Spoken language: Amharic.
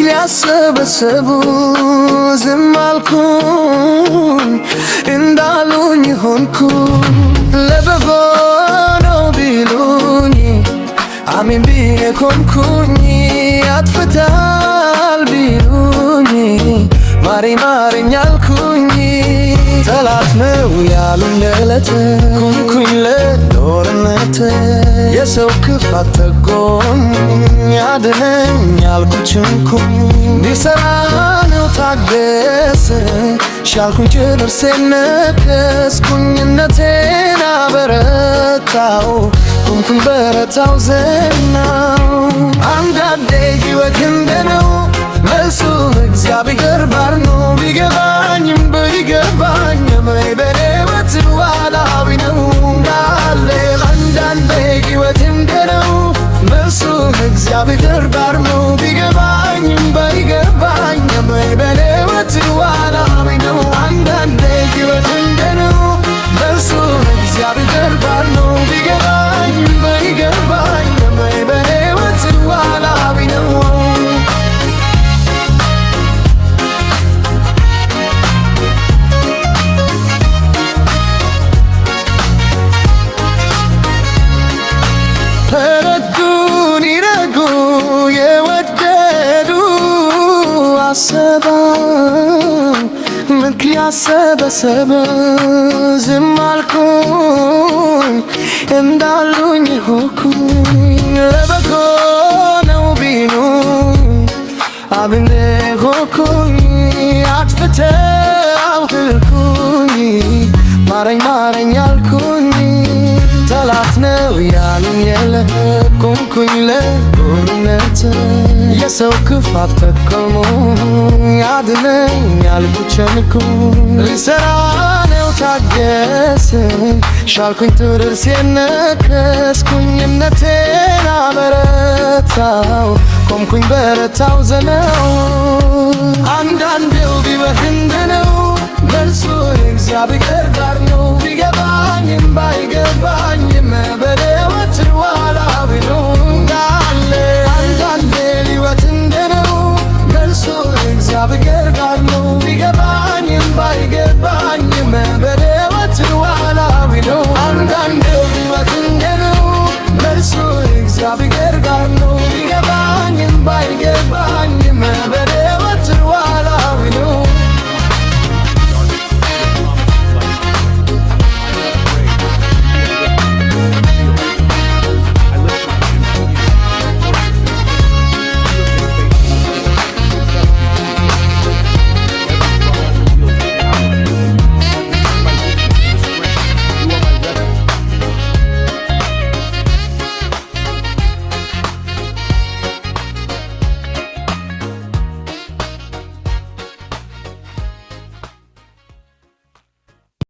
ያሰበሰቡ ዝም አልኩኝ እንዳሉኝ ሆንኩኝ ለበጎ ነው ቢሉኝ አሜን ብዬ ኮንኩኝ አጥፍተሃል ቢሉኝ ማረኝ ማረኝ አልኩኝ ጠላት ነው ያሉኝ ለዕለት ኮንኩኝ ለጦርነት የሰው ክፋት ተጎኝ አድነኝ ያልኩት ችንኩኝ ቢሰራ ነው ታገስ ሻልኩኝ ጭርሴን ነከስኩኝነቴን አበረታው ቆምኩኝ በረታው ዘናው አንዳንዴ ሕይወት እንደነው መልሱ እግዚአብሔር ባር ነው ቢገባኝም ባይገባኝም በሕይወት ዋላዊ ነው እንዳለ አንዳንዴ ሕይወት እንደነው መልሱ እግዚአብሔር ባር ነው ቢገባኝም ባይገባኝም በሕይወት ዋላዊ ነው አንዳንዴ ሕይወት እንደነው መልሱ እግዚአብሔር ባር ነው ቢገባኝም ባይገባኝም በሕይወት ዋላዊ ነው ረዱን ይረጉ የወደዱ አሰባ ምክንያት ሰበሰበ ዝም አልኩኝ እንዳሉኝ ሆንኩኝ ለበጎ ነው ቢሉኝ አብኔ ሆንኩኝ አጥፍተሃል አልኩኝ ማረኝ ማረኝ አልኩኝ ጠላት ነው ያሉኝ የለህ ቆምኩኝ ለጦርነት የሰው ክፋት ተከሞኝ አድነኝ ያልኩት ቸንኩኝ ልሰራ ነው ታገስ ሻልኩኝ ጥርሴን ነከስኩኝ እምነቴን አበረታው ቆምኩኝ በረታው ዘነው አንዳንዴው ቢበህ እንደነው መልሱ እግዚአብሔር ጋር ነው ቢገባኝም ባይገባኝም በሕይወት ዋላዊ ነው እንዳለ አንዳንዴ ሕይወት እንደነው መልሱ እግዚአብሔር ጋር ነው ቢገባኝም ባይገባኝም